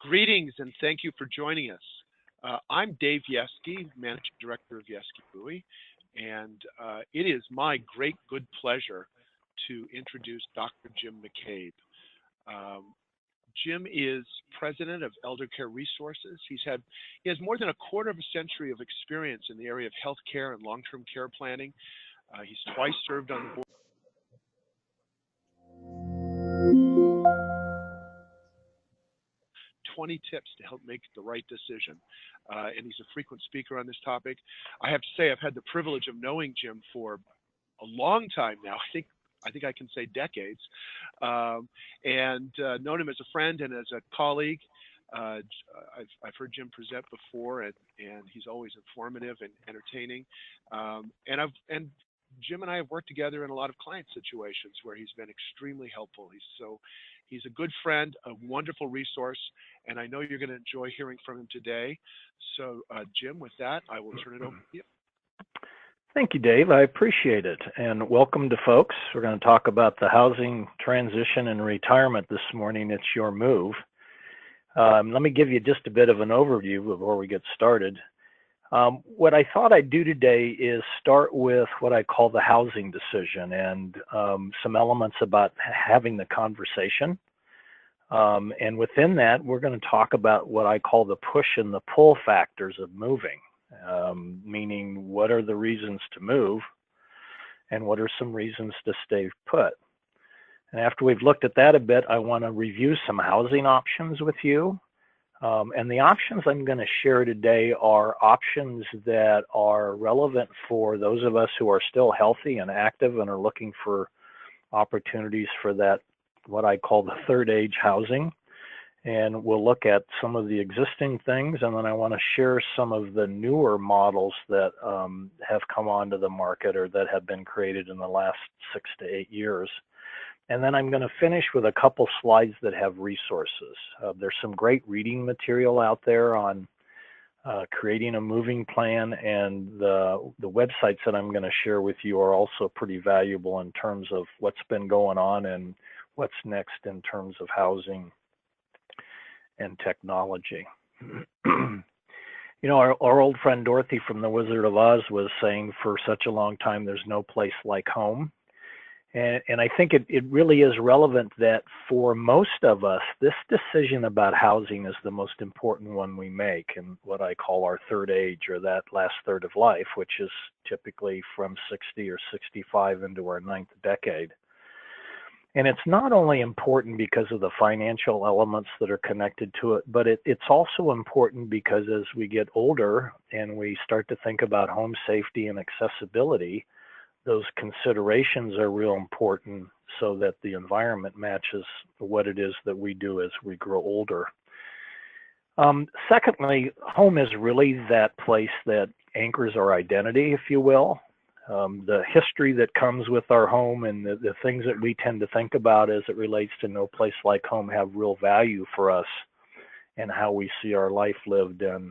Greetings and thank you for joining us. I'm Dave Yeske, Managing Director of Yeske Bowie, and it is my great good pleasure to introduce Dr. Jim McCabe. Um, Jim is president of Elder Care Resources. He has more than a quarter of a century of experience in the area of healthcare and long-term care planning. He's twice served on the board. 20 tips to help make the right decision. And he's a frequent speaker on this topic. I have to say, I've had the privilege of knowing Jim for a long time now. I think I can say decades, and known him as a friend and as a colleague. I've heard Jim present before, and he's always informative and entertaining. And Jim and I have worked together in a lot of client situations where he's been extremely helpful. He's a good friend, a wonderful resource, and I know you're going to enjoy hearing from him today. So, Jim, with that, I will turn it over to you. Thank you, Dave. I appreciate it. And welcome to folks. We're going to talk about the housing transition and retirement this morning. It's your move. Let me give you just a bit of an overview before we get started. What I thought I'd do today is start with what I call the housing decision and some elements about having the conversation. And within that, we're going to talk about what I call the push and the pull factors of moving, meaning what are the reasons to move and what are some reasons to stay put. And after we've looked at that a bit, I want to review some housing options with you. And the options I'm going to share today are options that are relevant for those of us who are still healthy and active and are looking for opportunities for that, what I call the third age housing. And we'll look at some of the existing things, and then I want to share some of the newer models that have come onto the market or that have been created in the last 6 to 8 years. And then I'm going to finish with a couple slides that have resources. There's some great reading material out there on creating a moving plan, and the websites that I'm going to share with you are also pretty valuable in terms of what's been going on and what's next in terms of housing and technology. You know, our old friend Dorothy from The Wizard of Oz was saying for such a long time, there's no place like home. And I think it really is relevant that for most of us, this decision about housing is the most important one we make in what I call our third age, or that last third of life, which is typically from 60 or 65 into our 9th decade. And it's not only important because of the financial elements that are connected to it, but it's also important because as we get older and we start to think about home safety and accessibility, those considerations are real important so that the environment matches what it is that we do as we grow older. Secondly, home is really that place that anchors our identity, if you will. The history that comes with our home and the things that we tend to think about as it relates to no place like home have real value for us and how we see our life lived and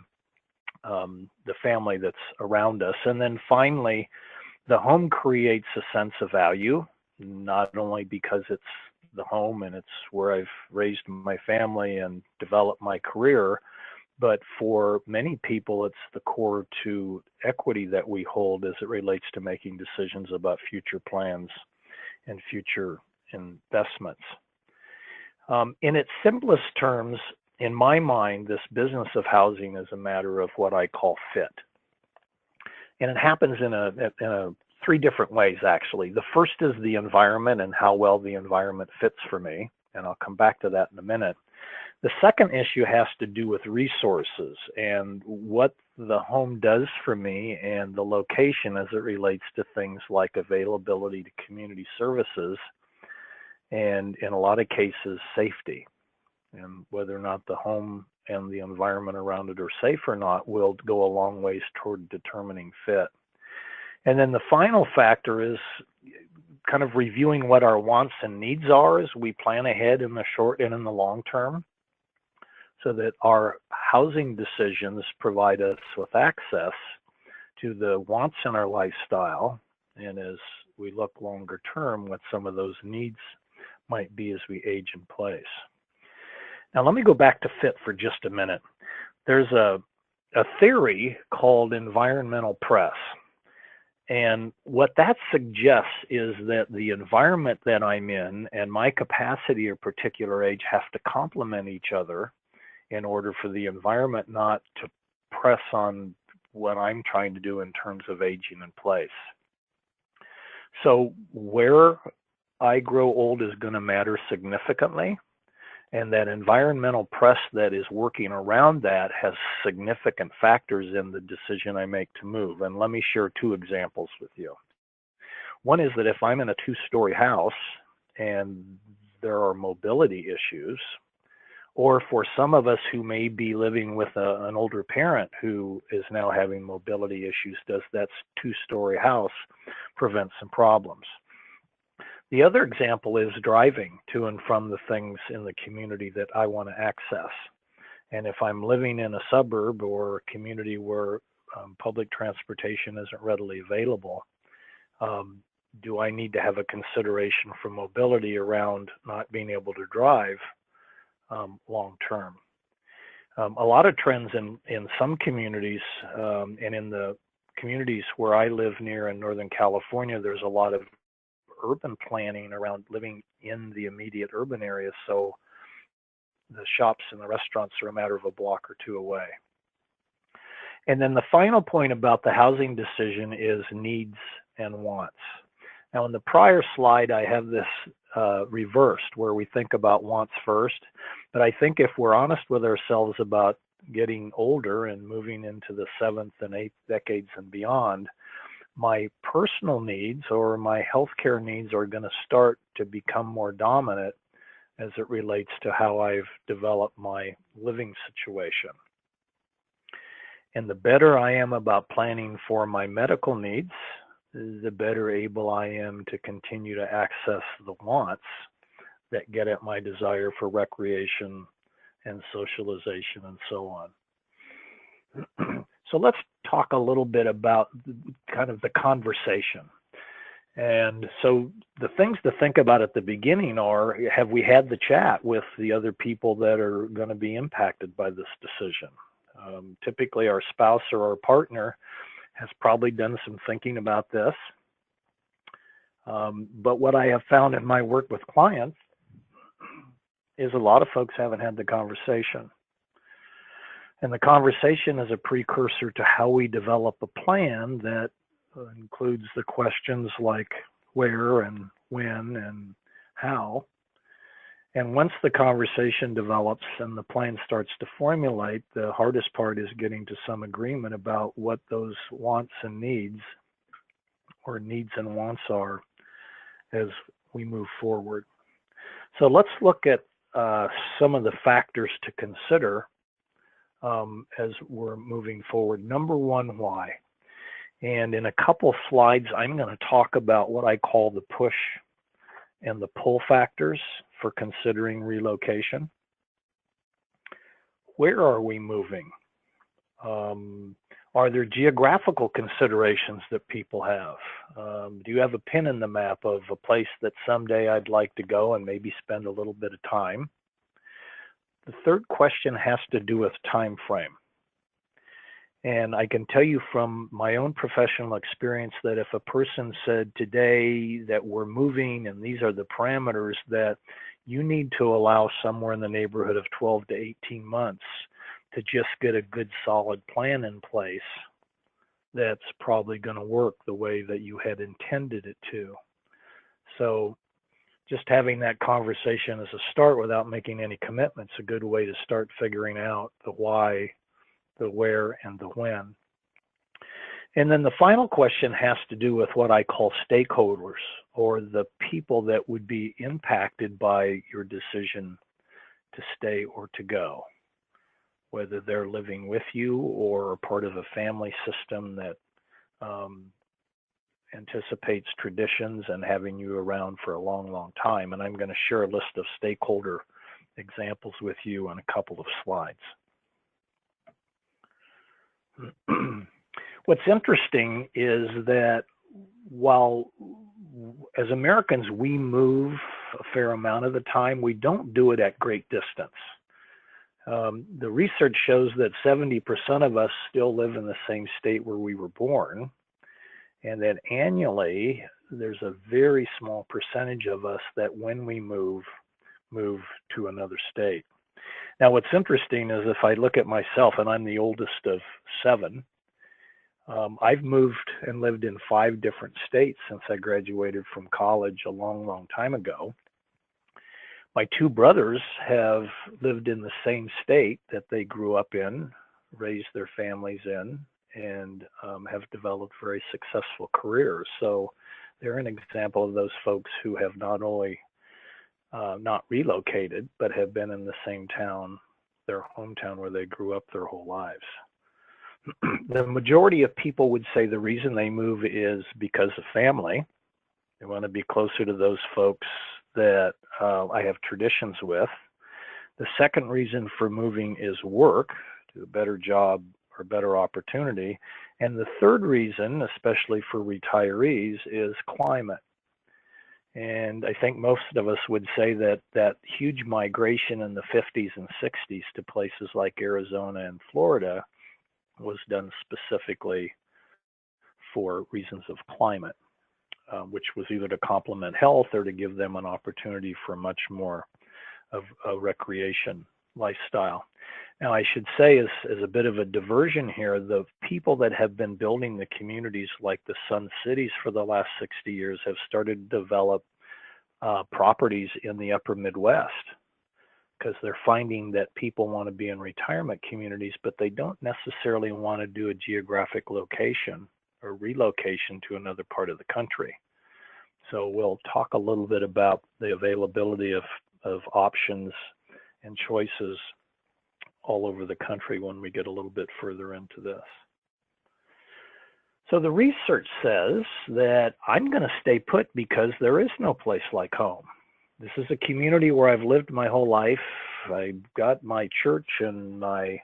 the family that's around us. And then finally, the home creates a sense of value, not only because it's the home and it's where I've raised my family and developed my career, but for many people, it's the core to equity that we hold as it relates to making decisions about future plans and future investments. In its simplest terms, in my mind, this business of housing is a matter of what I call fit. And it happens in 3 different ways, actually. The first is the environment and how well the environment fits for me, and I'll come back to that in a minute. The second issue has to do with resources and what the home does for me and the location as it relates to things like availability to community services and, in a lot of cases, safety. And whether or not the home and the environment around it are safe or not will go a long ways toward determining fit. And then the final factor is kind of reviewing what our wants and needs are as we plan ahead in the short and in the long term, so that our housing decisions provide us with access to the wants in our lifestyle, and as we look longer term, what some of those needs might be as we age in place. Now, let me go back to fit for just a minute. There's a theory called environmental press. And what that suggests is that the environment that I'm in and my capacity or particular age have to complement each other in order for the environment not to press on what I'm trying to do in terms of aging in place. So where I grow old is going to matter significantly. And that environmental press that is working around that has significant factors in the decision I make to move. And let me share two examples with you. One is that if I'm in a two-story house and there are mobility issues, or for some of us who may be living with an older parent who is now having mobility issues, does that two-story house prevent some problems? The other example is driving to and from the things in the community that I want to access. And if I'm living in a suburb or a community where public transportation isn't readily available, do I need to have a consideration for mobility around not being able to drive long term? A lot of trends in some communities and in the communities where I live near in Northern California, there's a lot of urban planning around living in the immediate urban areas, so the shops and the restaurants are a matter of a block or two away. And then the final point about the housing decision is needs and wants. Now in the prior slide I have this reversed where we think about wants first, but I think if we're honest with ourselves about getting older and moving into the 7th and 8th decades and beyond, my personal needs or my healthcare needs are going to start to become more dominant as it relates to how I've developed my living situation. And the better I am about planning for my medical needs, the better able I am to continue to access the wants that get at my desire for recreation and socialization and so on. So let's talk a little bit about kind of the conversation. And so the things to think about at the beginning are, have we had the chat with the other people that are going to be impacted by this decision? Typically our spouse or our partner has probably done some thinking about this. But what I have found in my work with clients is a lot of folks haven't had the conversation. And the conversation is a precursor to how we develop a plan that includes the questions like where and when and how. And once the conversation develops and the plan starts to formulate, the hardest part is getting to some agreement about what those wants and needs, or needs and wants, are as we move forward. So let's look at some of the factors to consider as we're moving forward. Number one, why? And in a couple slides, I'm going to talk about what I call the push and the pull factors for considering relocation. Where are we moving? Are there geographical considerations that people have? Do you have a pin in the map of a place that someday I'd like to go and maybe spend a little bit of time? The third question has to do with time frame. And I can tell you from my own professional experience that if a person said today that we're moving and these are the parameters, that you need to allow somewhere in the neighborhood of 12 to 18 months to just get a good solid plan in place that's probably going to work the way that you had intended it to. So just having that conversation as a start without making any commitments is a good way to start figuring out the why, the where, and the when. And then the final question has to do with what I call stakeholders, or the people that would be impacted by your decision to stay or to go, whether they're living with you or are part of a family system that anticipates traditions and having you around for a long, long time. And I'm going to share a list of stakeholder examples with you on a couple of slides. What's interesting is that while as Americans we move a fair amount of the time, we don't do it at great distance. The research shows that 70% of us still live in the same state where we were born, and that annually there's a very small percentage of us that when we move to another state. Now, what's interesting is if I look at myself, and I'm the oldest of 7, I've moved and lived in 5 different states since I graduated from college a long, long time ago. My 2 brothers have lived in the same state that they grew up in, raised their families in, and have developed very successful careers. So they're an example of those folks who have not only not relocated, but have been in the same town, their hometown where they grew up their whole lives. The majority of people would say the reason they move is because of family. They want to be closer to those folks that I have traditions with. The second reason for moving is work, do a better job or better opportunity. And the third reason, especially for retirees, is climate. And I think most of us would say that that huge migration in the 50s and 60s to places like Arizona and Florida was done specifically for reasons of climate, which was either to complement health or to give them an opportunity for much more of a recreation lifestyle. Now, I should say, as a bit of a diversion here, the people that have been building the communities like the Sun Cities for the last 60 years have started to develop properties in the upper Midwest, because they're finding that people want to be in retirement communities, but they don't necessarily want to do a geographic location or relocation to another part of the country. So we'll talk a little bit about the availability of options and choices all over the country when we get a little bit further into this. So the research says that I'm going to stay put because there is no place like home. This is a community where I've lived my whole life. I got my church and my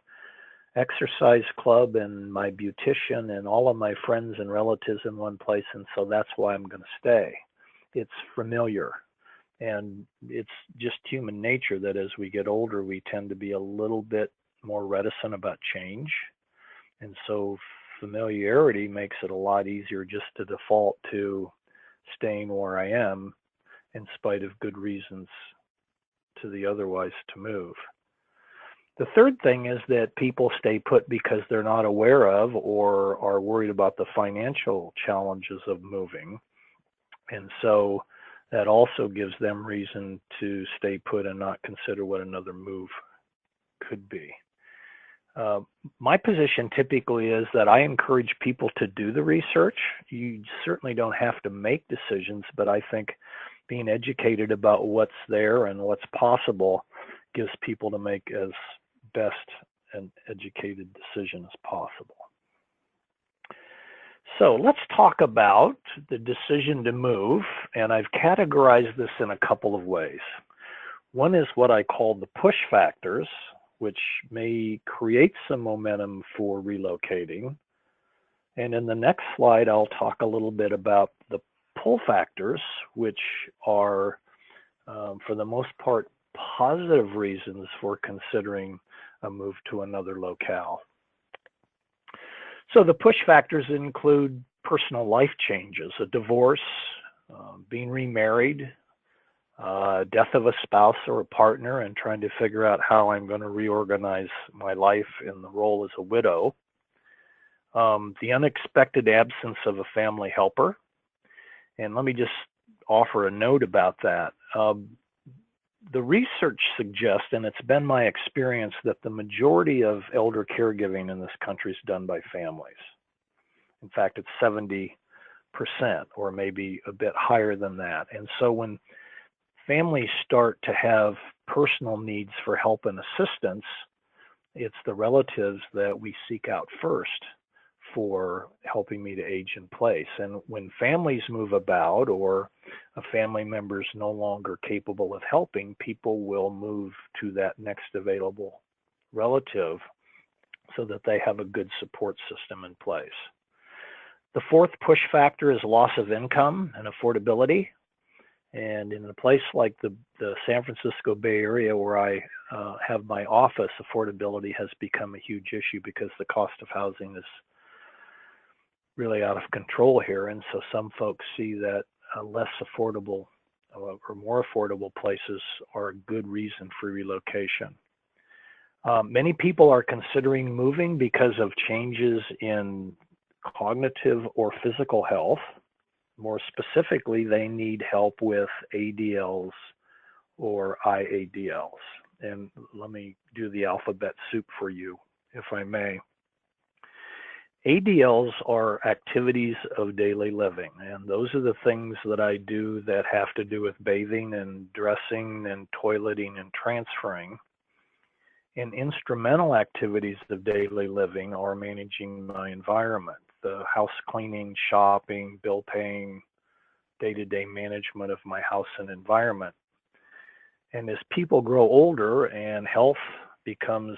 exercise club and my beautician and all of my friends and relatives in one place, and so that's why I'm going to stay. It's familiar, and it's just human nature that as we get older, we tend to be a little bit more reticent about change, and so familiarity makes it a lot easier just to default to staying where I am, in spite of good reasons to the otherwise to move. The third thing is that people stay put because they're not aware of or are worried about the financial challenges of moving. And so that also gives them reason to stay put and not consider what another move could be. My position typically is that I encourage people to do the research. You certainly don't have to make decisions, but I think being educated about what's there and what's possible gives people to make as best an educated decision as possible. So let's talk about the decision to move, and I've categorized this in a couple of ways. One is what I call the push factors, which may create some momentum for relocating. And in the next slide, I'll talk a little bit about the pull factors, which are, for the most part, positive reasons for considering a move to another locale. So the push factors include personal life changes, a divorce, being remarried, death of a spouse or a partner, and trying to figure out how I'm going to reorganize my life in the role as a widow. The unexpected absence of a family helper. And let me just offer a note about that. The research suggests, and it's been my experience, that the majority of elder caregiving in this country is done by families. In fact, it's 70% or maybe a bit higher than that. And so when families start to have personal needs for help and assistance, it's the relatives that we seek out first for helping me to age in place. And when families move about or a family member is no longer capable of helping, people will move to that next available relative so that they have a good support system in place. The fourth push factor is loss of income and affordability. And in a place like the San Francisco Bay Area where I have my office, affordability has become a huge issue because the cost of housing is really out of control here. And so some folks see that less affordable or more affordable places are a good reason for relocation. Many people are considering moving because of changes in cognitive or physical health. More specifically, they need help with ADLs or IADLs. And let me do the alphabet soup for you, if I may. ADLs are activities of daily living, and those are the things that I do that have to do with bathing and dressing and toileting and transferring. And instrumental activities of daily living are managing my environment, the house cleaning, shopping, bill paying, day-to-day management of my house and environment. And as people grow older and health becomes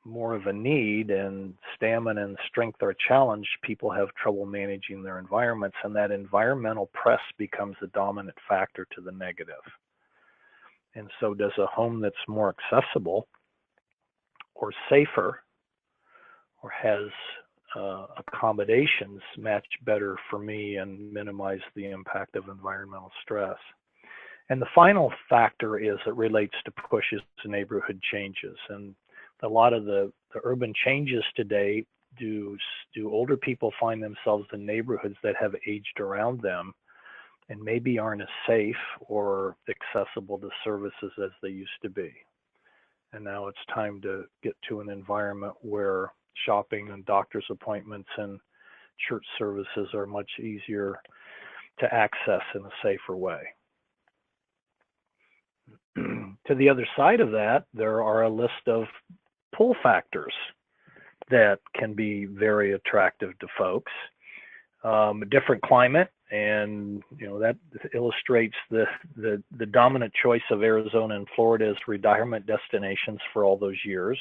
more of a need and stamina and strength are challenged, people have trouble managing their environments, and that environmental press becomes the dominant factor to the negative. And so does a home that's more accessible or safer or has accommodations match better for me and minimize the impact of environmental stress. And the final factor is it relates to pushes to neighborhood changes. And a lot of the urban changes today, do older people find themselves in neighborhoods that have aged around them and maybe aren't as safe or accessible to services as they used to be. And now it's time to get to an environment where shopping and doctor's appointments and church services are much easier to access in a safer way. To the other side of that, there are a list of pull factors that can be very attractive to folks. A different climate, and that illustrates the dominant choice of Arizona and Florida as retirement destinations for all those years.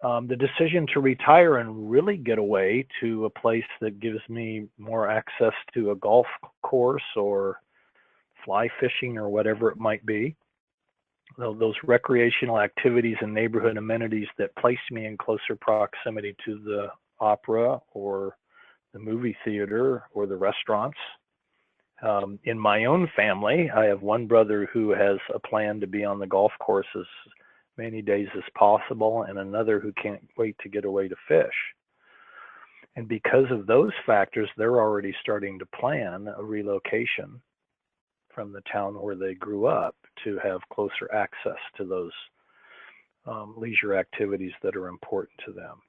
The decision to retire and really get away to a place that gives me more access to a golf course or fly fishing or whatever it might be. Those recreational activities and neighborhood amenities that place me in closer proximity to the opera or the movie theater or the restaurants. In my own family, I have one brother who has a plan to be on the golf course as many days as possible, and another who can't wait to get away to fish. And because of those factors, they're already starting to plan a relocation from the town where they grew up to have closer access to those leisure activities that are important to them.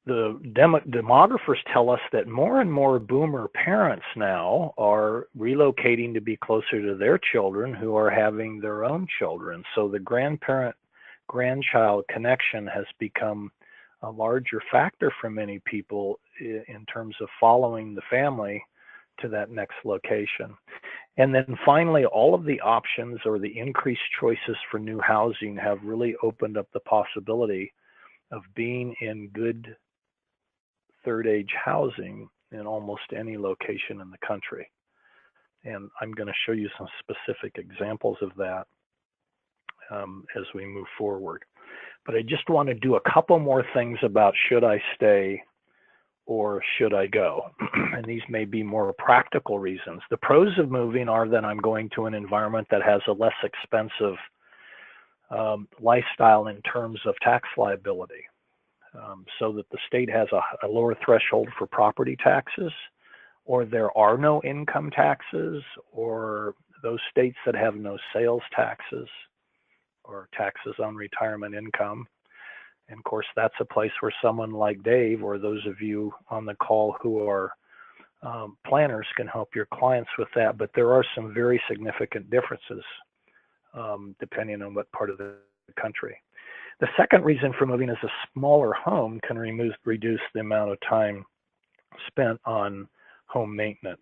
The demographers tell us that more and more boomer parents now are relocating to be closer to their children who are having their own children. So the grandparent-grandchild connection has become a larger factor for many people in terms of following the family to that next location. And then finally, all of the options or the increased choices for new housing have really opened up the possibility of being in good third age housing in almost any location in the country. And I'm going to show you some specific examples of that as we move forward. But I just want to do a couple more things about should I stay or should I go? And these may be more practical reasons. The pros of moving are that I'm going to an environment that has a less expensive lifestyle in terms of tax liability. So that the state has a lower threshold for property taxes, or there are no income taxes, or those states that have no sales taxes or taxes on retirement income. And of course, that's a place where someone like Dave or those of you on the call who are planners can help your clients with that. But there are some very significant differences depending on what part of the country. The second reason for moving is a smaller home can reduce the amount of time spent on home maintenance.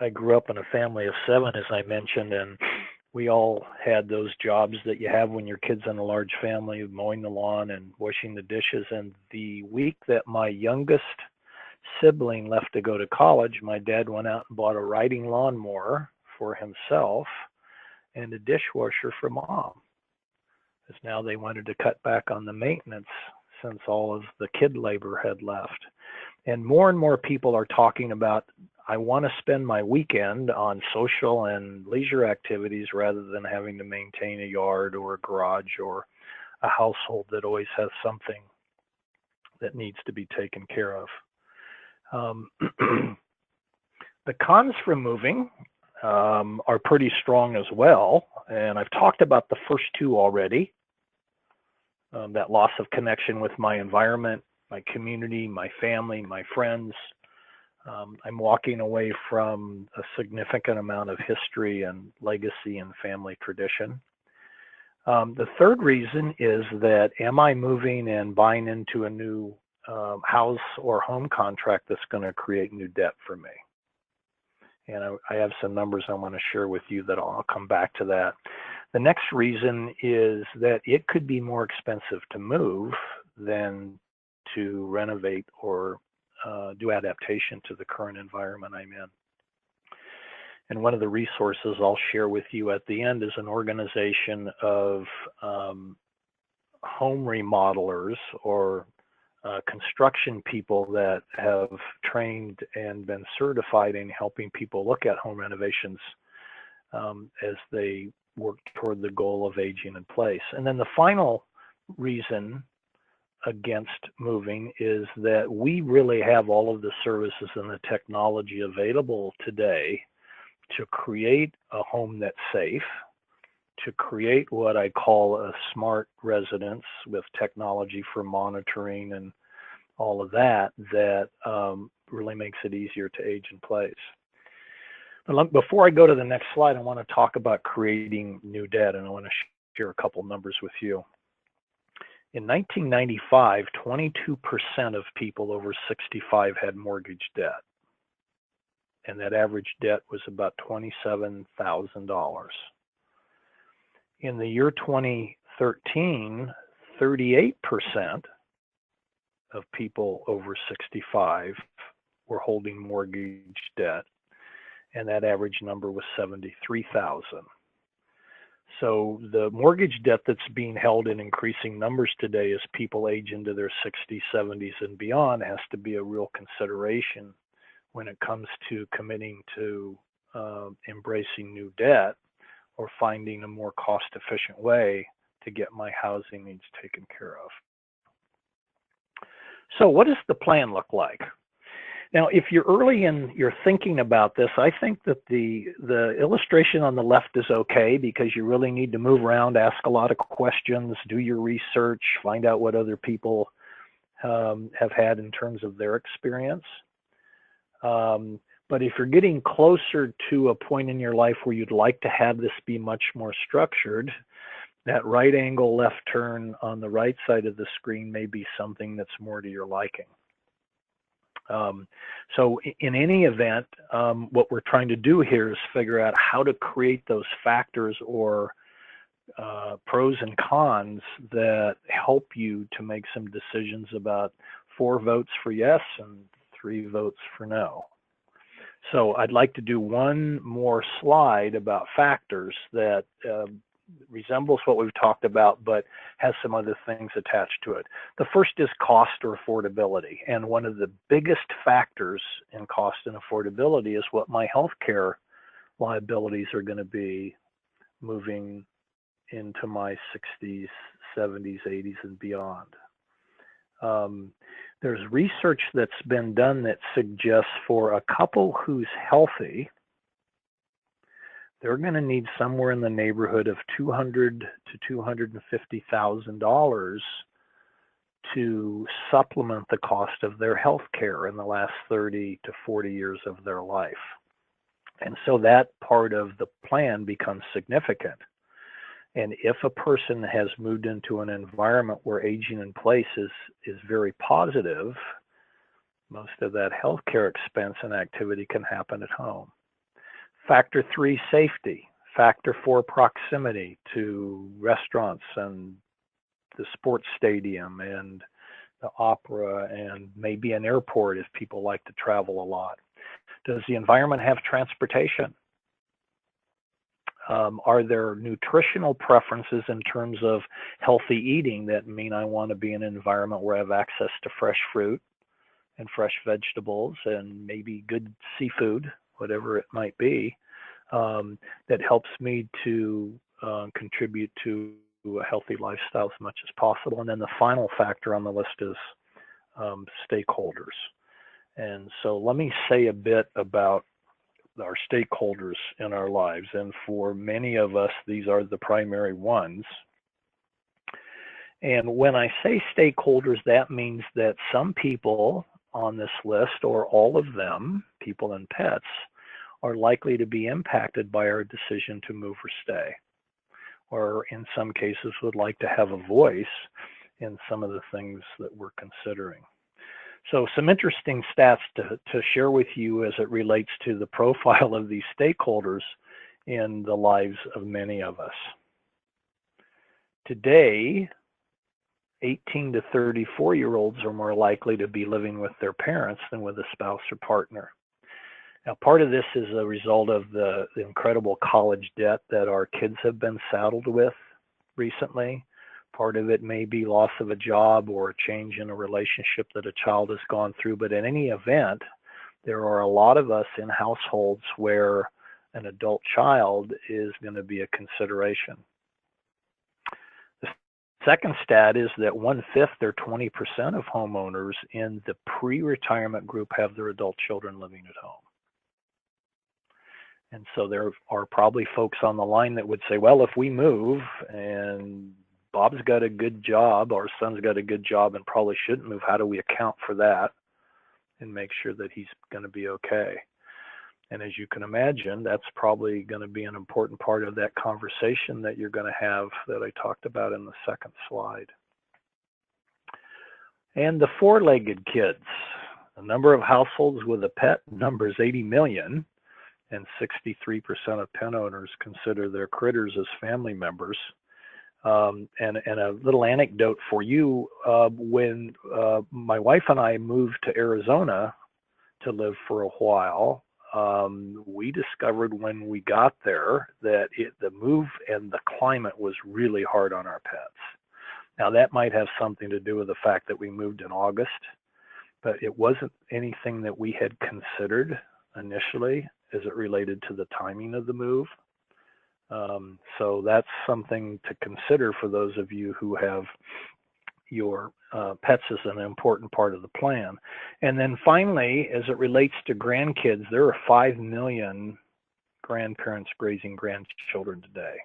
I grew up in a family of 7, as I mentioned, and we all had those jobs that you have when your kid's in a large family, mowing the lawn and washing the dishes. And the week that my youngest sibling left to go to college, my dad went out and bought a riding lawnmower for himself and a dishwasher for mom, because now they wanted to cut back on the maintenance since all of the kid labor had left. And more people are talking about, I want to spend my weekend on social and leisure activities rather than having to maintain a yard or a garage or a household that always has something that needs to be taken care of. The cons for moving are pretty strong as well, and I've talked about the first two already. That loss of connection with my environment, my community, my family, my friends. I'm walking away from a significant amount of history and legacy and family tradition. The third reason is that, am I moving and buying into a new house or home contract that's going to create new debt for me? And I have some numbers I want to share with you that I'll come back to that. The next reason is that it could be more expensive to move than to renovate or do adaptation to the current environment I'm in. And one of the resources I'll share with you at the end is an organization of home remodelers or construction people that have trained and been certified in helping people look at home renovations as they work toward the goal of aging in place. And then the final reason against moving is that we really have all of the services and the technology available today to create a home that's safe, to create what I call a smart residence with technology for monitoring and all of that, that really makes it easier to age in place. But before I go to the next slide, I want to talk about creating new debt, and I want to share a couple numbers with you. In 1995, 22% of people over 65 had mortgage debt, and that average debt was about $27,000. In the year 2013, 38% of people over 65 were holding mortgage debt, and that average number was 73,000. So the mortgage debt that's being held in increasing numbers today as people age into their 60s, 70s, and beyond has to be a real consideration when it comes to committing to embracing new debt or finding a more cost-efficient way to get my housing needs taken care of. So what does the plan look like? Now, if you're early in your thinking about this, I think that the illustration on the left is okay, because you really need to move around, ask a lot of questions, do your research, find out what other people have had in terms of their experience. But if you're getting closer to a point in your life where you'd like to have this be much more structured, that right angle left turn on the right side of the screen may be something that's more to your liking. So in any event, what we're trying to do here is figure out how to create those factors or pros and cons that help you to make some decisions about 4 votes for yes and 3 votes for no. So I'd like to do one more slide about factors that resembles what we've talked about, but has some other things attached to it. The first is cost or affordability. And one of the biggest factors in cost and affordability is what my healthcare liabilities are going to be moving into my 60s, 70s, 80s, and beyond. There's research that's been done that suggests for a couple who's healthy, they're going to need somewhere in the neighborhood of $200,000 to $250,000 to supplement the cost of their health care in the last 30 to 40 years of their life. And so that part of the plan becomes significant. And if a person has moved into an environment where aging in place is very positive, most of that healthcare expense and activity can happen at home. Factor 3, safety. Factor 4, proximity to restaurants and the sports stadium and the opera, and maybe an airport if people like to travel a lot? Does the environment have transportation? Are there nutritional preferences in terms of healthy eating that mean I want to be in an environment where I have access to fresh fruit and fresh vegetables and maybe good seafood, whatever it might be, that helps me to contribute to a healthy lifestyle as much as possible? And then the final factor on the list is stakeholders. And so let me say a bit about our stakeholders in our lives. And for many of us, these are the primary ones. And when I say stakeholders, that means that some people on this list, or all of them, people and pets, are likely to be impacted by our decision to move or stay, or in some cases would like to have a voice in some of the things that we're considering. So some interesting stats to share with you as it relates to the profile of these stakeholders in the lives of many of us. Today, 18 to 34-year-olds are more likely to be living with their parents than with a spouse or partner. Now, part of this is a result of the incredible college debt that our kids have been saddled with recently. Part of it may be loss of a job or a change in a relationship that a child has gone through. But in any event, there are a lot of us in households where an adult child is going to be a consideration. The second stat is that 1/5 or 20% of homeowners in the pre-retirement group have their adult children living at home. And so there are probably folks on the line that would say, well, if we move and Bob's got a good job, our son's got a good job and probably shouldn't move, how do we account for that and make sure that he's going to be okay? And as you can imagine, that's probably going to be an important part of that conversation that you're going to have that I talked about in the second slide. And the four-legged kids. The number of households with a pet numbers 80 million, and 63% of pet owners consider their critters as family members. And a little anecdote for you, when my wife and I moved to Arizona to live for a while, we discovered when we got there that the move and the climate was really hard on our pets. Now that might have something to do with the fact that we moved in August, but it wasn't anything that we had considered initially as it related to the timing of the move. So that's something to consider for those of you who have your pets as an important part of the plan. And then finally, as it relates to grandkids, there are 5 million grandparents raising grandchildren today.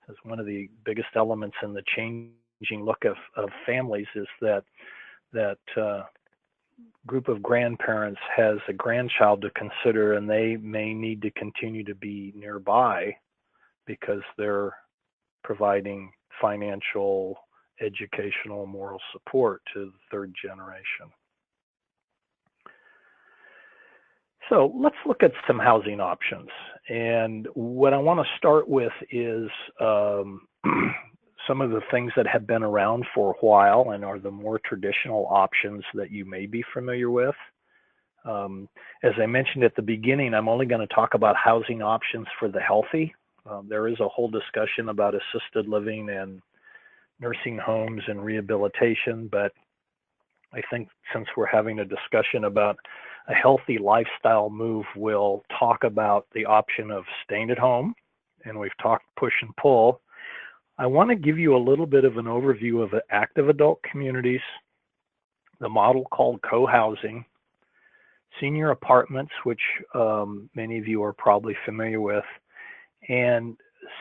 That's one of the biggest elements in the changing look of families is that group of grandparents has a grandchild to consider, and they may need to continue to be nearby because they're providing financial, educational, moral support to the third generation. So let's look at some housing options. And what I want to start with is some of the things that have been around for a while and are the more traditional options that you may be familiar with. As I mentioned at the beginning, I'm only going to talk about housing options for the healthy. There is a whole discussion about assisted living and nursing homes and rehabilitation, but I think since we're having a discussion about a healthy lifestyle move, we'll talk about the option of staying at home, and we've talked push and pull. I want to give you a little bit of an overview of active adult communities, the model called co-housing, senior apartments, which many of you are probably familiar with, and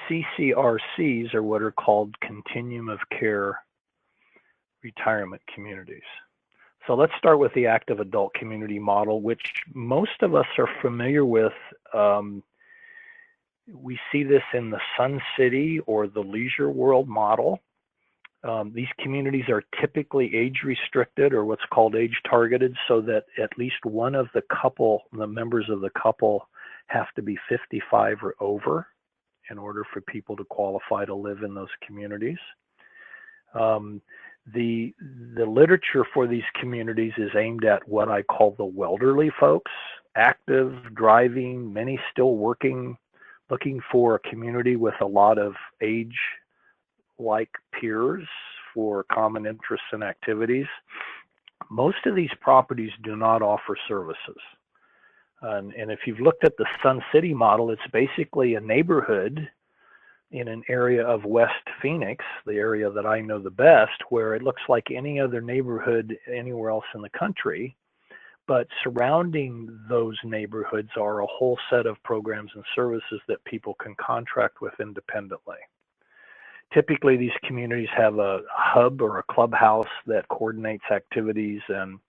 CCRCs, or what are called continuum of care retirement communities. So let's start with the active adult community model, which most of us are familiar with. We see this in the Sun City or the Leisure World model. These communities are typically age restricted, or what's called age targeted, so that at least one of the members of the couple have to be 55 or over in order for people to qualify to live in those communities. The literature for these communities is aimed at what I call the welderly folks, active, driving, many still working, looking for a community with a lot of age-like peers for common interests and activities. Most of these properties do not offer services. And if you've looked at the Sun City model, it's basically a neighborhood in an area of West Phoenix, the area that I know the best, where it looks like any other neighborhood anywhere else in the country. But surrounding those neighborhoods are a whole set of programs and services that people can contract with independently. Typically, these communities have a hub or a clubhouse that coordinates activities and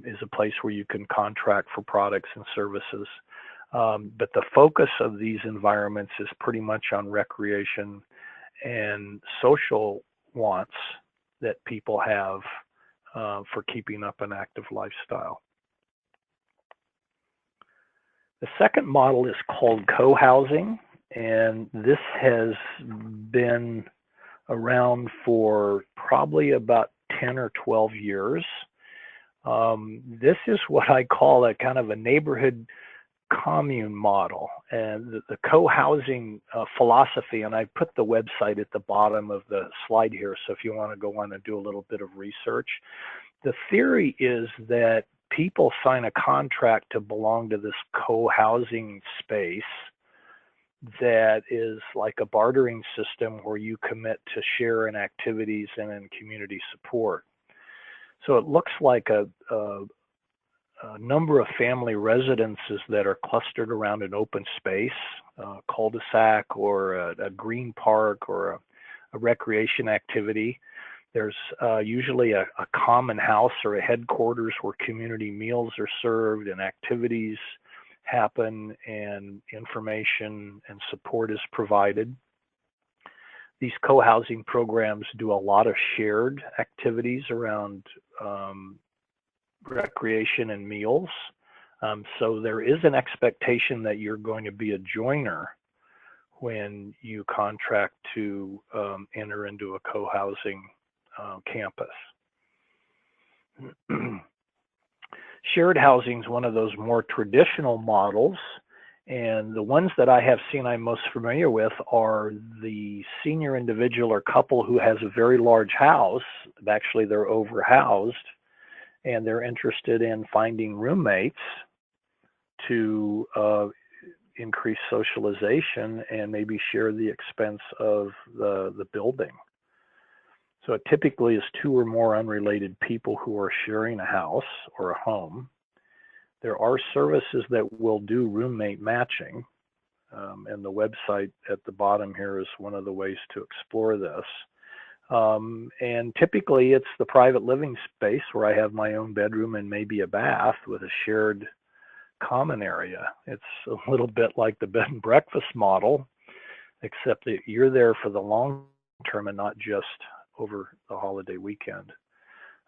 is a place where you can contract for products and services. But the focus of these environments is pretty much on recreation and social wants that people have for keeping up an active lifestyle. The second model is called co-housing, and this has been around for probably about 10 or 12 years. This is what I call a kind of a neighborhood commune model, and the co-housing philosophy, and I put the website at the bottom of the slide here, so if you want to go on and do a little bit of research. The theory is that people sign a contract to belong to this co-housing space that is like a bartering system where you commit to share in activities and in community support. So it looks like a number of family residences that are clustered around an open space, a cul-de-sac or a green park or a recreation activity. There's usually a common house or a headquarters where community meals are served and activities happen and information and support is provided. These co-housing programs do a lot of shared activities around recreation and meals. So there is an expectation that you're going to be a joiner when you contract to enter into a co-housing campus. Shared housing is one of those more traditional models, and the ones that I have seen I'm most familiar with are the senior individual or couple who has a very large house. Actually, they're overhoused, and they're interested in finding roommates to increase socialization and maybe share the expense of the building. So it typically is two or more unrelated people who are sharing a house or a home. There are services that will do roommate matching, and the website at the bottom here is one of the ways to explore this. And typically it's the private living space where I have my own bedroom and maybe a bath with a shared common area. It's a little bit like the bed and breakfast model, except that you're there for the long term and not just over the holiday weekend.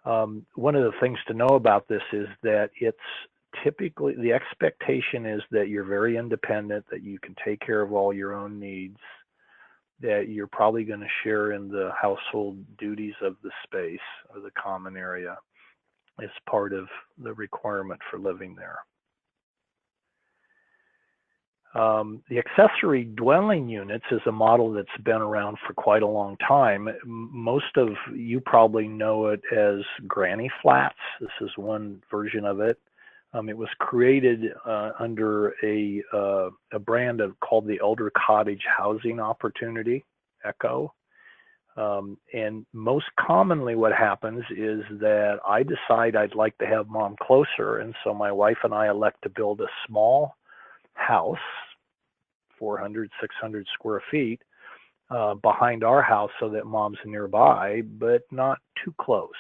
One of the things to know about this is that it's typically, the expectation is that you're very independent, that you can take care of all your own needs, that you're probably going to share in the household duties of the space or the common area as part of the requirement for living there. The accessory dwelling units is a model that's been around for quite a long time. Most of you probably know it as granny flats. This is one version of it. It was created under a brand called the Elder Cottage Housing Opportunity, ECHO. And most commonly what happens is that I decide I'd like to have mom closer, and so my wife and I elect to build a small house, 400, 600 square feet, behind our house so that mom's nearby, but not too close.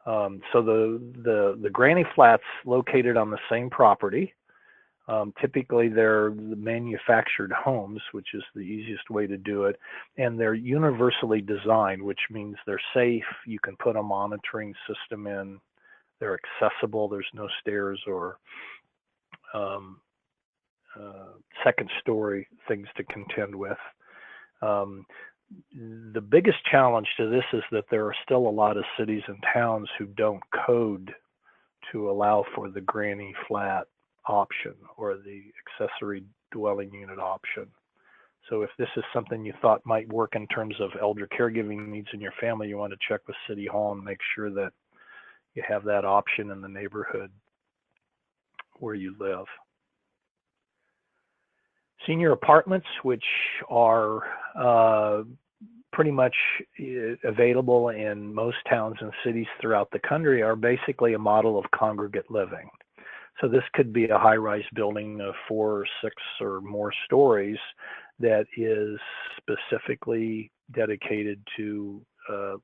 So the granny flats located on the same property. Typically they're manufactured homes, which is the easiest way to do it. And they're universally designed, which means they're safe. You can put a monitoring system in. They're accessible. There's no stairs or second story things to contend with. The biggest challenge to this is that there are still a lot of cities and towns who don't code to allow for the granny flat option or the accessory dwelling unit option. So if this is something you thought might work in terms of elder caregiving needs in your family, you want to check with City Hall and make sure that you have that option in the neighborhood where you live. Senior apartments, which are pretty much available in most towns and cities throughout the country, are basically a model of congregate living. So this could be a high-rise building of 4, 6, or more stories that is specifically dedicated to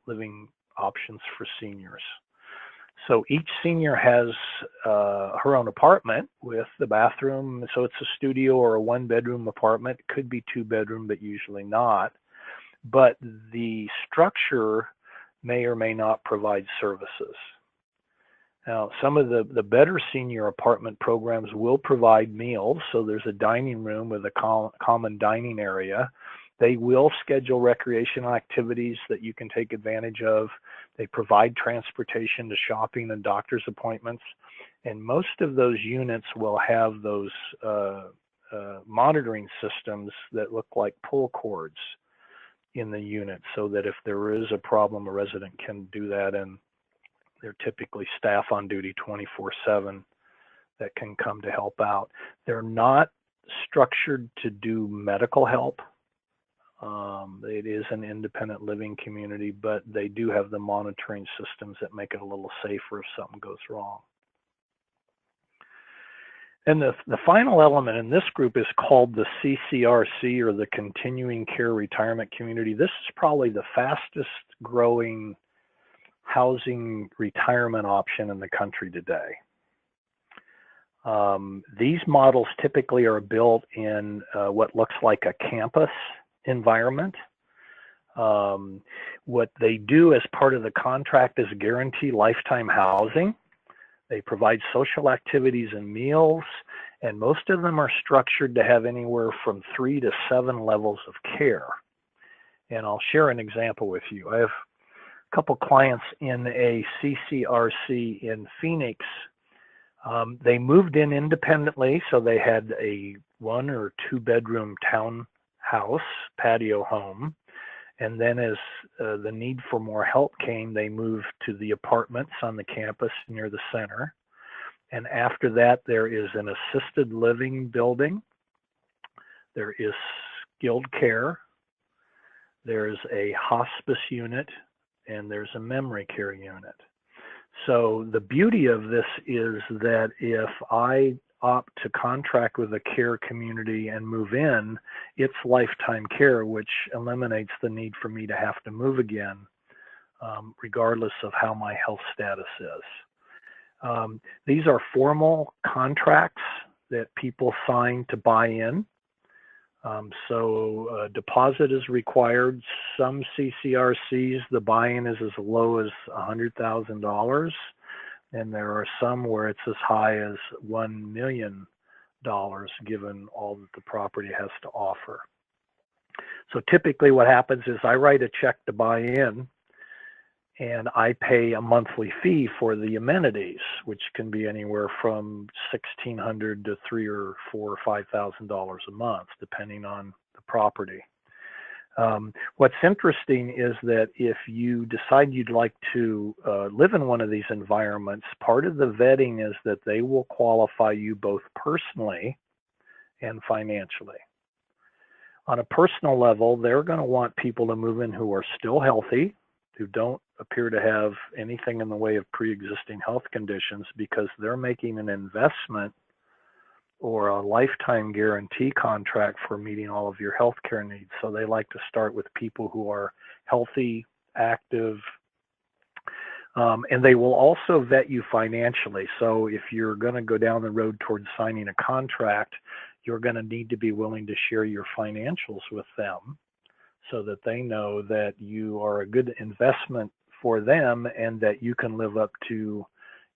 living options for seniors. So each senior has her own apartment with the bathroom. So it's a studio or a 1-bedroom apartment. It could be 2-bedroom, but usually not. But the structure may or may not provide services. Now, some of the better senior apartment programs will provide meals. So there's a dining room with a common dining area. They will schedule recreational activities that you can take advantage of. They provide transportation to shopping and doctor's appointments. And most of those units will have those monitoring systems that look like pull cords in the unit, so that if there is a problem, a resident can do that, and they're typically staff on duty 24/7 that can come to help out. They're not structured to do medical help. It is an independent living community, but they do have the monitoring systems that make it a little safer if something goes wrong. And the final element in this group is called the CCRC, or the Continuing Care Retirement Community. This is probably the fastest growing housing retirement option in the country today. These models typically are built in what looks like a campus environment. What they do as part of the contract is guarantee lifetime housing. They provide social activities and meals, and most of them are structured to have anywhere from 3 to 7 levels of care. And I'll share an example with you. I have a couple clients in a CCRC in Phoenix. They moved in independently, so they had a 1 or 2 bedroom townhouse patio home. And then as the need for more help came, they moved to the apartments on the campus near the center. And after that, there is an assisted living building. There is skilled care. There's a hospice unit, and there's a memory care unit. So the beauty of this is that if I opt to contract with a care community and move in, it's lifetime care, which eliminates the need for me to have to move again, regardless of how my health status is. These are formal contracts that people sign to buy in. So a deposit is required. Some CCRCs, the buy-in is as low as $100,000. And there are some where it's as high as $1 million, given all that the property has to offer. So typically what happens is I write a check to buy in, and I pay a monthly fee for the amenities, which can be anywhere from $1,600 to $3,000 or $4,000 or $5,000 a month, depending on the property. What's interesting is that if you decide you'd like to live in one of these environments, part of the vetting is that they will qualify you both personally and financially. On a personal level, they're going to want people to move in who are still healthy, who don't appear to have anything in the way of pre-existing health conditions, because they're making an investment or a lifetime guarantee contract for meeting all of your healthcare needs. So they like to start with people who are healthy, active, and they will also vet you financially. So if you're going to go down the road towards signing a contract, you're going to need to be willing to share your financials with them so that they know that you are a good investment for them and that you can live up to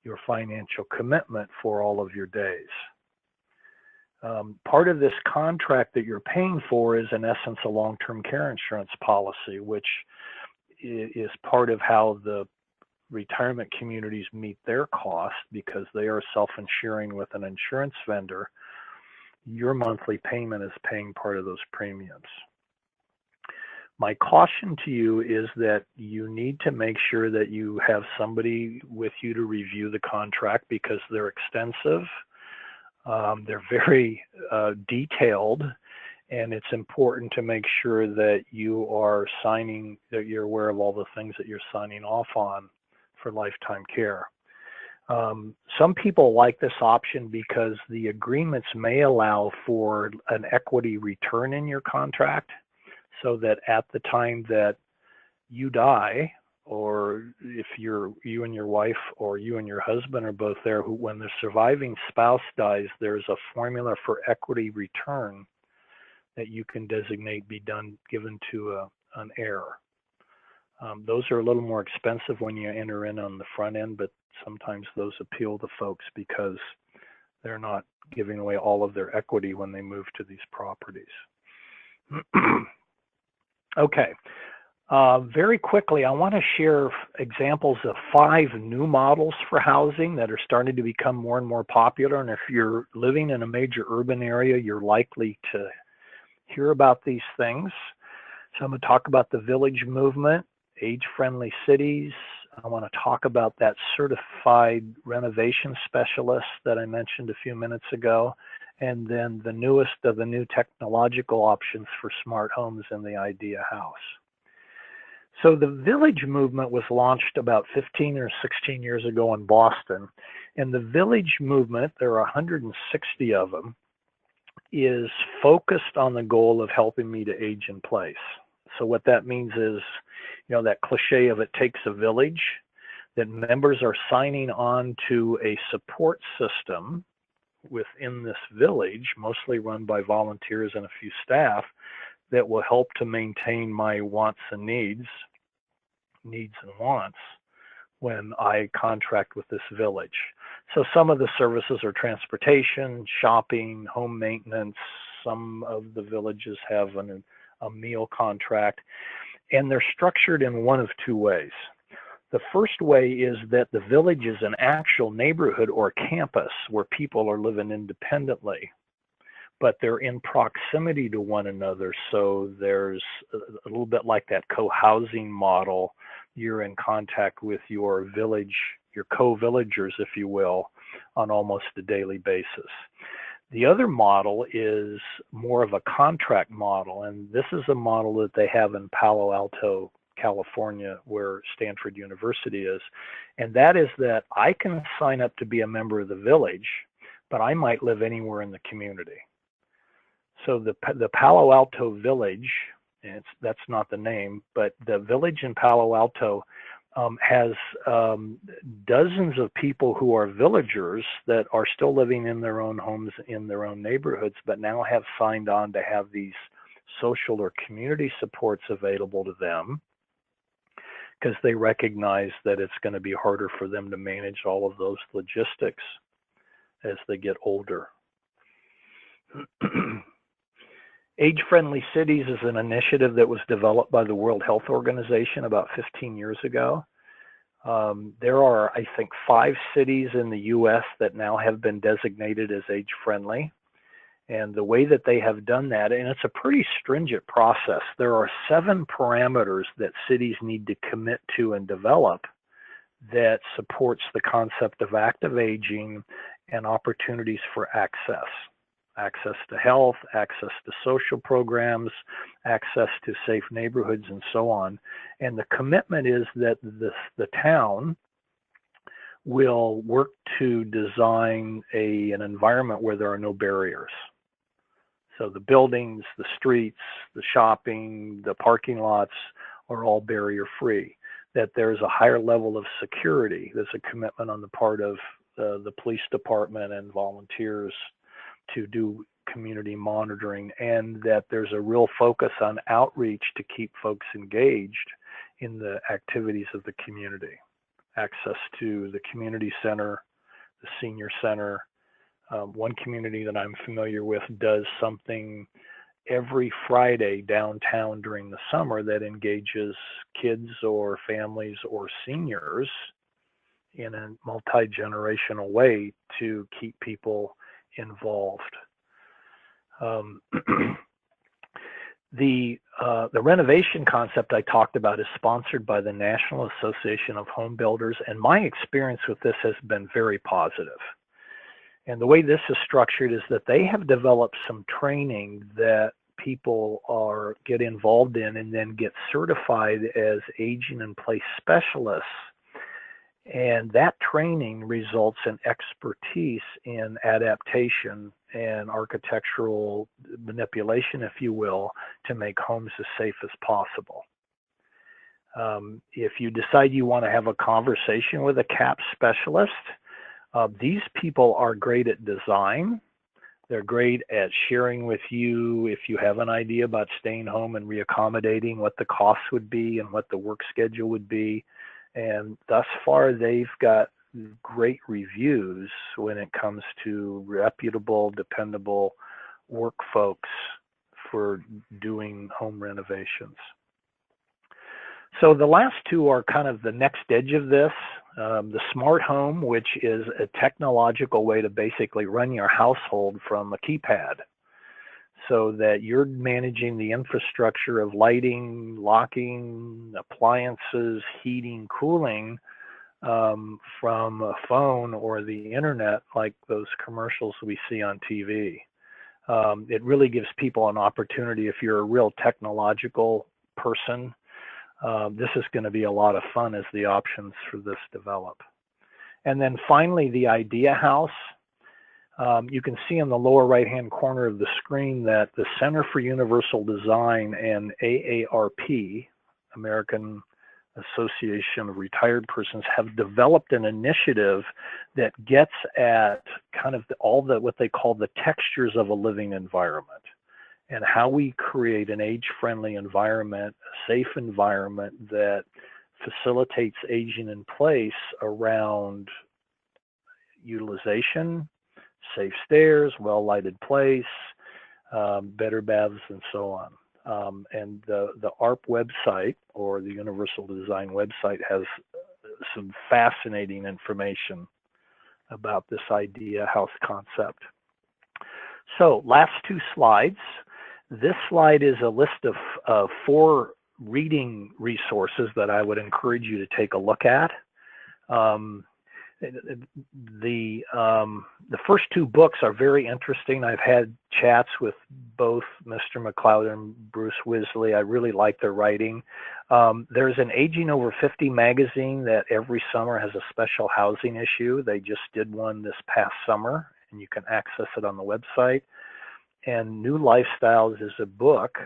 your financial commitment for all of your days. Part of this contract that you're paying for is, in essence, a long-term care insurance policy, which is part of how the retirement communities meet their cost, because they are self-insuring with an insurance vendor. Your monthly payment is paying part of those premiums. My caution to you is that you need to make sure that you have somebody with you to review the contract, because they're extensive. They're very detailed, and it's important to make sure that you are signing, that you're aware of all the things that you're signing off on for lifetime care. Some people like this option because the agreements may allow for an equity return in your contract, so that at the time that you die, or if you and your wife or you and your husband are both there, when the surviving spouse dies, there's a formula for equity return that you can designate be given to an heir. Those are a little more expensive when you enter in on the front end, but sometimes those appeal to folks because they're not giving away all of their equity when they move to these properties. Okay. Very quickly, I want to share examples of 5 new models for housing that are starting to become more and more popular. And if you're living in a major urban area, you're likely to hear about these things. So I'm going to talk about the village movement, age-friendly cities. I want to talk about that certified renovation specialist that I mentioned a few minutes ago, and then the newest of the new technological options for smart homes in the idea house. So the village movement was launched about 15 or 16 years ago in Boston. And the village movement, there are 160 of them, is focused on the goal of helping me to age in place. So what that means is, you know, that cliche of it takes a village, that members are signing on to a support system within this village, mostly run by volunteers and a few staff, that will help to maintain my wants and needs and wants when I contract with this village. So some of the services are transportation, shopping, home maintenance. Some of the villages have a meal contract, and they're structured in one of 2 ways. The first way is that the village is an actual neighborhood or campus where people are living independently, but they're in proximity to one another. So there's a little bit like that co-housing model. You're in contact with your village, your co-villagers, if you will, on almost a daily basis. The other model is more of a contract model, and this is a model that they have in Palo Alto, California, where Stanford University is. And that is that I can sign up to be a member of the village, but I might live anywhere in the community. So the Palo Alto Village, and that's not the name, but the village in Palo Alto has dozens of people who are villagers that are still living in their own homes in their own neighborhoods, but now have signed on to have these social or community supports available to them, because they recognize that it's going to be harder for them to manage all of those logistics as they get older. Age-friendly cities is an initiative that was developed by the World Health Organization about 15 years ago. There are, I think, 5 cities in the US that now have been designated as age-friendly. And the way that they have done that, and it's a pretty stringent process, there are 7 parameters that cities need to commit to and develop that supports the concept of active aging and opportunities for access. Access to health, access to social programs, access to safe neighborhoods, and so on. And the commitment is that the town will work to design an environment where there are no barriers. So the buildings, the streets, the shopping, the parking lots are all barrier-free. That there's a higher level of security. There's a commitment on the part of the police department and volunteers to do community monitoring, and that there's a real focus on outreach to keep folks engaged in the activities of the community. Access to the community center, the senior center, One community that I'm familiar with does something every Friday downtown during the summer that engages kids or families or seniors in a multi-generational way to keep people involved. Um, the renovation concept I talked about is sponsored by the National Association of Home Builders, and my experience with this has been very positive. And the way this is structured is that they have developed some training that people get involved in and then get certified as aging in place specialists. And that training results in expertise in adaptation and architectural manipulation, if you will, to make homes as safe as possible. If you decide you want to have a conversation with a CAP specialist, these people are great at design. They're great at sharing with you if you have an idea about staying home and reaccommodating, what the costs would be and what the work schedule would be. And thus far, they've got great reviews when it comes to reputable, dependable work folks for doing home renovations. So the last two are kind of the next edge of this. The smart home, which is a technological way to basically run your household from a keypad, so that you're managing the infrastructure of lighting, locking, appliances, heating, cooling from a phone or the internet, like those commercials we see on TV. It really gives people an opportunity. If you're a real technological person, this is going to be a lot of fun as the options for this develop. And then finally, the Idea House. You can see in the lower right-hand corner of the screen that the Center for Universal Design and AARP, American Association of Retired Persons, have developed an initiative that gets at kind of what they call the textures of a living environment, and how we create an age-friendly environment, a safe environment that facilitates aging in place around utilization, safe stairs, well-lighted place, better baths, and so on. And the ARP website, or the Universal Design website, has some fascinating information about this Idea House concept. So last two slides. This slide is a list of 4 reading resources that I would encourage you to take a look at. The first 2 books are very interesting. I've had chats with both Mr. McLeod and Bruce Wisley. I really like their writing. There's an Aging Over 50 magazine that every summer has a special housing issue. They just did one this past summer, and you can access it on the website. And New Lifestyles is a book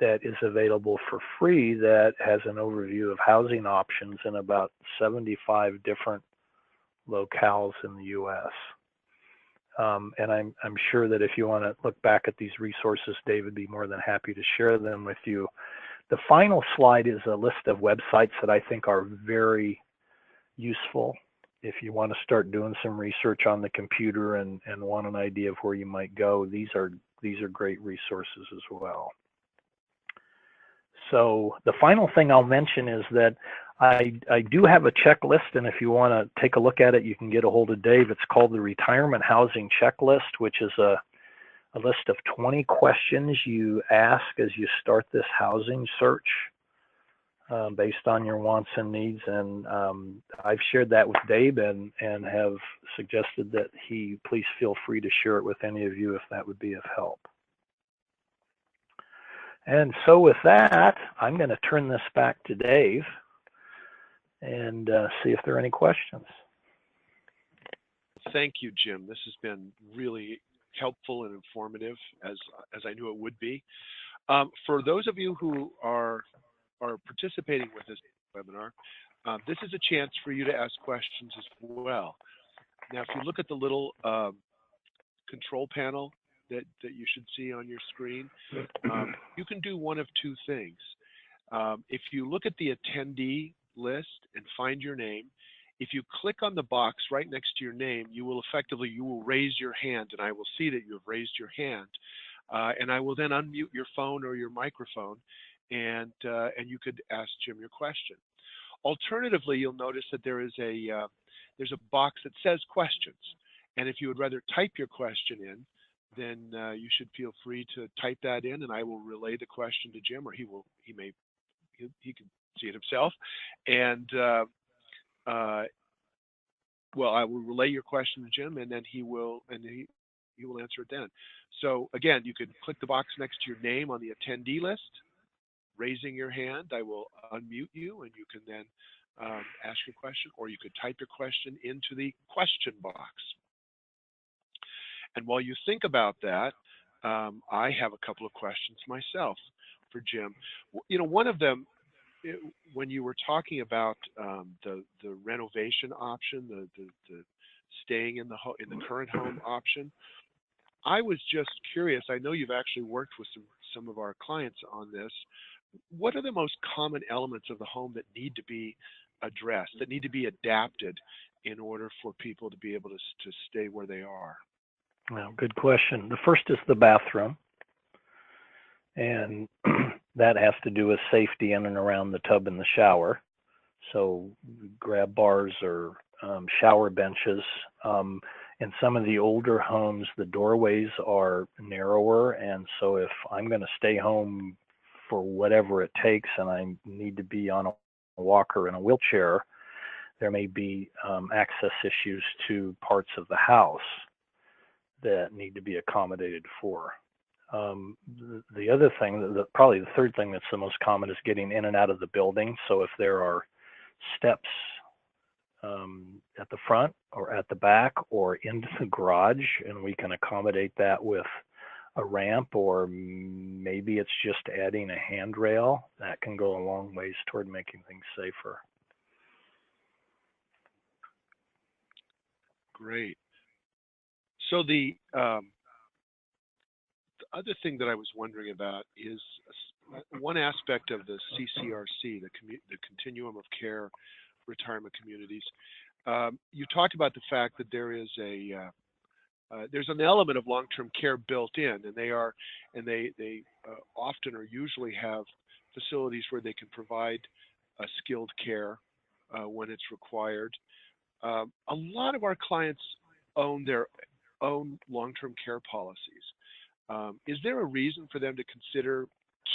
that is available for free that has an overview of housing options in about 75 different locales in the U.S. And I'm sure that if you want to look back at these resources, Dave would be more than happy to share them with you. The final slide is a list of websites that I think are very useful if you want to start doing some research on the computer and want an idea of where you might go. These are great resources as well. So the final thing I'll mention is that I do have a checklist, and if you want to take a look at it, you can get a hold of Dave. It's called the Retirement Housing Checklist, which is a list of 20 questions you ask as you start this housing search based on your wants and needs. And I've shared that with Dave and have suggested that he please feel free to share it with any of you if that would be of help. And so with that, I'm going to turn this back to Dave and see if there are any questions. Thank you, Jim. This has been really helpful and informative, as I knew it would be. For those of you who are participating with this webinar, this is a chance for you to ask questions as well. Now, if you look at the little control panel that you should see on your screen, you can do one of 2 things. If you look at the attendee list and find your name, If you click on the box right next to your name, you will raise your hand, and I will see that you have raised your hand, and I will then unmute your phone or your microphone, and you could ask Jim your question. Alternatively, you'll notice that there's a box that says questions, and if you would rather type your question in, then you should feel free to type that in, and I will relay the question to Jim, or he can see it himself, and well, I will relay your question to Jim, and then he will answer it then. So again, you can click the box next to your name on the attendee list, raising your hand. I will unmute you, and you can then ask your question, or you could type your question into the question box. And while you think about that, I have a couple of questions myself for Jim. One of them, when you were talking about the renovation option, the staying in the current home option, I was just curious. I know you've actually worked with some of our clients on this. What are the most common elements of the home that need to be addressed, that need to be adapted in order for people to be able to stay where they are? Well, good question. The first is the bathroom, and that has to do with safety in and around the tub and the shower. So grab bars or shower benches. In some of the older homes, the doorways are narrower, and so if I'm going to stay home for whatever it takes and I need to be on a walker in a wheelchair, there may be access issues to parts of the house that need to be accommodated for. The other thing, probably the third thing that's the most common, is getting in and out of the building. So if there are steps at the front or at the back or into the garage, and we can accommodate that with a ramp, or maybe it's just adding a handrail, that can go a long ways toward making things safer. Great. So the other thing that I was wondering about is one aspect of the CCRC, the Continuum of Care Retirement Communities. You talked about the fact that there's an element of long-term care built in, and they often or usually have facilities where they can provide skilled care when it's required. A lot of our clients own their own long-term care policies. Is there a reason for them to consider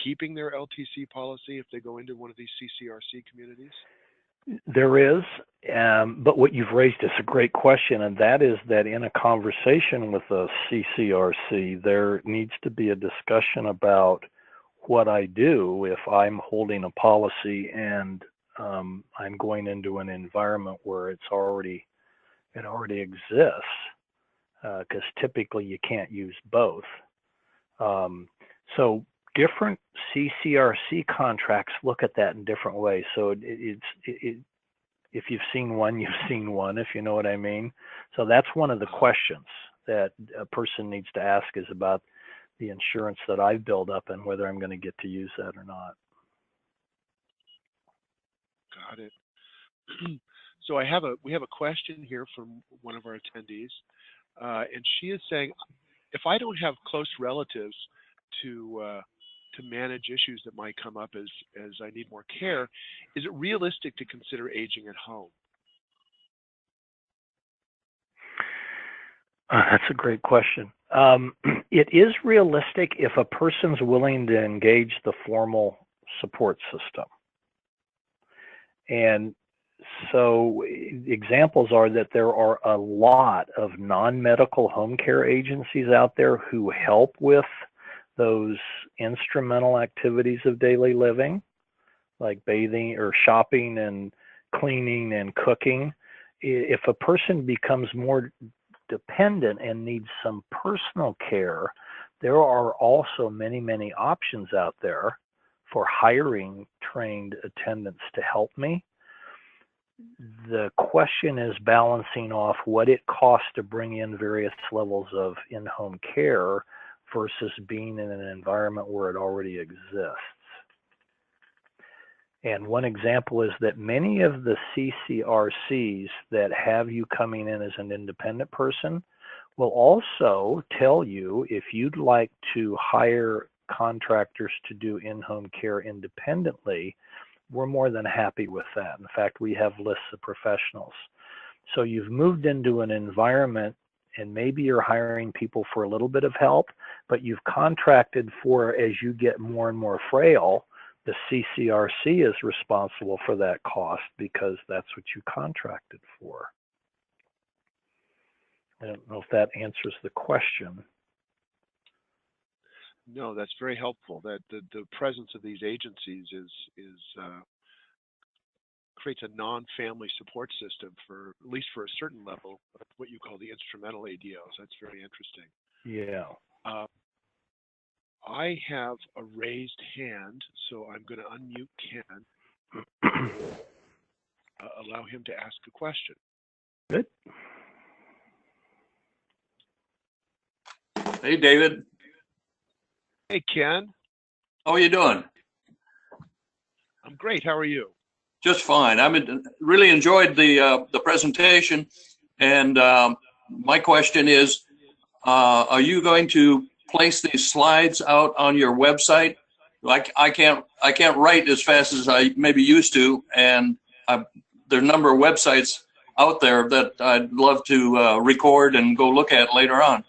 keeping their LTC policy if they go into one of these CCRC communities? There is, but what you've raised is a great question, and that is that in a conversation with a CCRC, there needs to be a discussion about what I do if I'm holding a policy and I'm going into an environment where it already exists, because typically you can't use both. So different CCRC contracts look at that in different ways. So if you've seen one, you've seen one, if you know what I mean. So that's one of the questions that a person needs to ask, is about the insurance that I've built up and whether I'm going to get to use that or not. Got it. So we have a question here from one of our attendees, and she is saying, if I don't have close relatives to manage issues that might come up as I need more care, is it realistic to consider aging at home? That's a great question. It is realistic if a person's willing to engage the formal support system. And so examples are that there are a lot of non-medical home care agencies out there who help with those instrumental activities of daily living, like bathing or shopping and cleaning and cooking. If a person becomes more dependent and needs some personal care, there are also many, many options out there for hiring trained attendants to help me. The question is balancing off what it costs to bring in various levels of in-home care versus being in an environment where it already exists. And one example is that many of the CCRCs that have you coming in as an independent person will also tell you if you'd like to hire contractors to do in-home care independently, we're more than happy with that. In fact, we have lists of professionals. So you've moved into an environment and maybe you're hiring people for a little bit of help, but you've contracted for, as you get more and more frail, the CCRC is responsible for that cost because that's what you contracted for. I don't know if that answers the question. No, that's very helpful. That the presence of these agencies creates a non-family support system for, at least for a certain level, of what you call the instrumental ADOs. That's very interesting. Yeah. I have a raised hand, so I'm going to unmute Ken. Allow him to ask a question. Good. Hey, David. Hey, Ken. How are you doing? I'm great. How are you? Just fine. Really enjoyed the presentation, and my question is, are you going to place these slides out on your website? Like I can't write as fast as I maybe used to, and there are a number of websites out there that I'd love to record and go look at later on.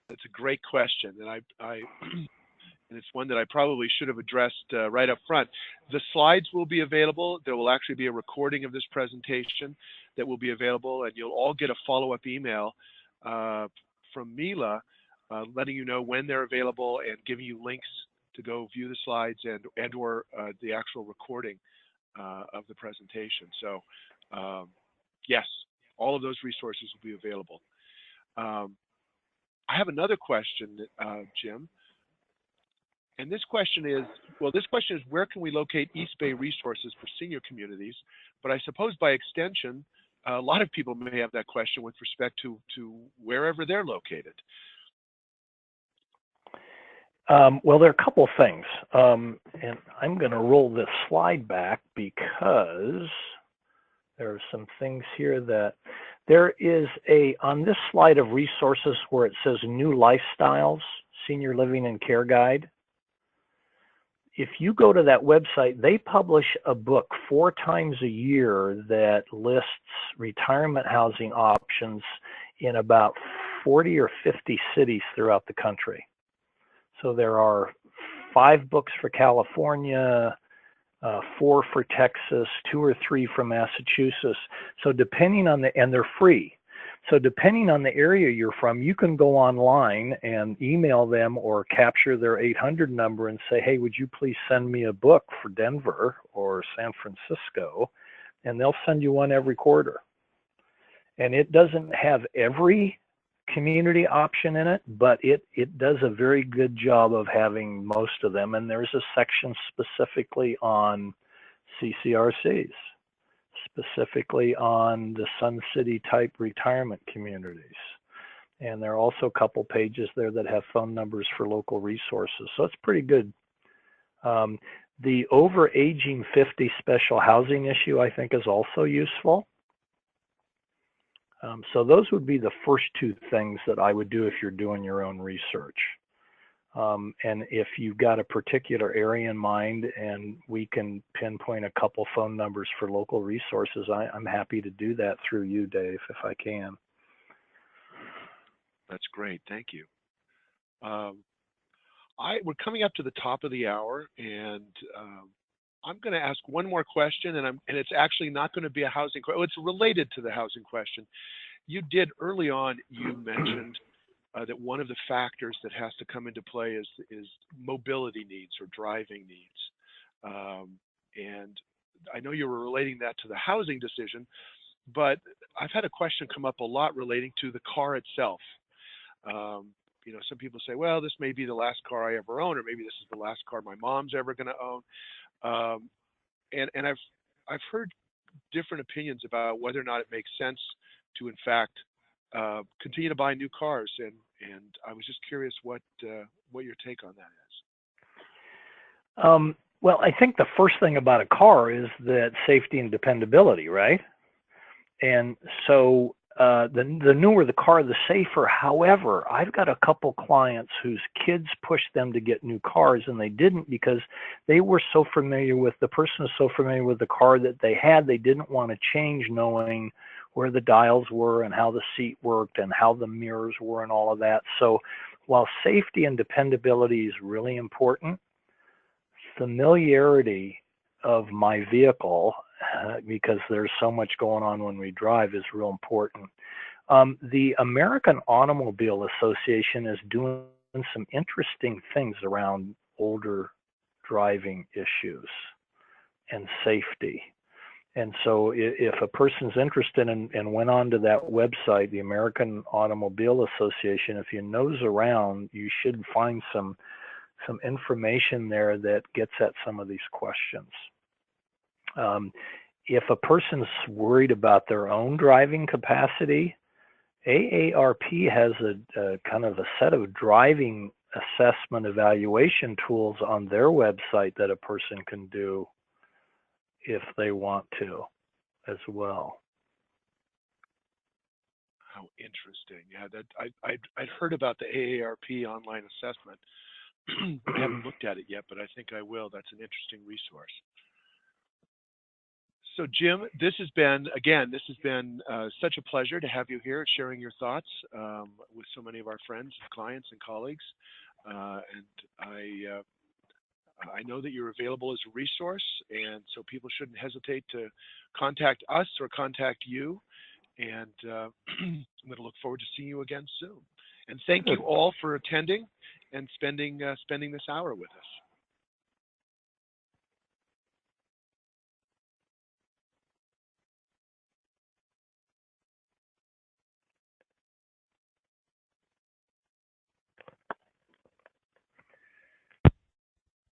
That's a great question, and I and it's one that I probably should have addressed right up front. The slides will be available. There will actually be a recording of this presentation that will be available, and you'll all get a follow-up email from Mila letting you know when they're available and giving you links to go view the slides and or the actual recording of the presentation. So yes, all of those resources will be available. I have another question, Jim. And this question is, where can we locate East Bay resources for senior communities? But I suppose by extension, a lot of people may have that question with respect to wherever they're located. Well, there are a couple things. And I'm going to roll this slide back because there are some things here that there is on this slide of resources where it says New Lifestyles, Senior Living and Care Guide. If you go to that website, they publish a book 4 times a year that lists retirement housing options in about 40 or 50 cities throughout the country. So there are 5 books for California, 4 for Texas, 2 or 3 from Massachusetts. So depending on and they're free. So depending on the area you're from, you can go online and email them or capture their 800 number and say, hey, would you please send me a book for Denver or San Francisco? And they'll send you one every quarter. And it doesn't have every community option in it, but it does a very good job of having most of them. And there's a section specifically on CCRCs, specifically on the Sun City type retirement communities. And there are also a couple pages there that have phone numbers for local resources. So it's pretty good. The over aging 50 special housing issue, I think, is also useful. So those would be the first 2 things that I would do if you're doing your own research. And if you've got a particular area in mind and we can pinpoint a couple phone numbers for local resources, I'm happy to do that through you, Dave, if I can. That's great. Thank you. We're coming up to the top of the hour, and I'm going to ask one more question, and it's actually not going to be a housing question. It's related to the housing question. You did early on, you mentioned that one of the factors that has to come into play is mobility needs or driving needs. And I know you were relating that to the housing decision, but I've had a question come up a lot relating to the car itself. You know, some people say, well, this may be the last car I ever own, or maybe this is the last car my mom's ever going to own. And I've heard different opinions about whether or not it makes sense to, in fact, continue to buy new cars. And I was just curious what your take on that is. Well, I think the first thing about a car is that safety and dependability, right? And so the newer the car, the safer. However, I've got a couple clients whose kids pushed them to get new cars, and they didn't because they were so familiar with the person was so familiar with the car that they had. They didn't want to change, knowing where the dials were and how the seat worked and how the mirrors were and all of that. So while safety and dependability is really important, familiarity of my vehicle, because there's so much going on when we drive, is real important. The American Automobile Association is doing some interesting things around older driving issues and safety. And so if a person's interested and went onto that website, the American Automobile Association, if you nose around, you should find some information there that gets at some of these questions. If a person's worried about their own driving capacity, AARP has a kind of a set of driving assessment evaluation tools on their website that a person can do if they want to as well. How interesting. Yeah, that I'd heard about the AARP online assessment. I haven't looked at it yet, but I think I will. That's an interesting resource. So Jim, this has been such a pleasure to have you here sharing your thoughts with so many of our friends, clients, and colleagues. And I know that you're available as a resource, and so people shouldn't hesitate to contact us or contact you. And I'm going to look forward to seeing you again soon. And thank you all for attending and spending this hour with us.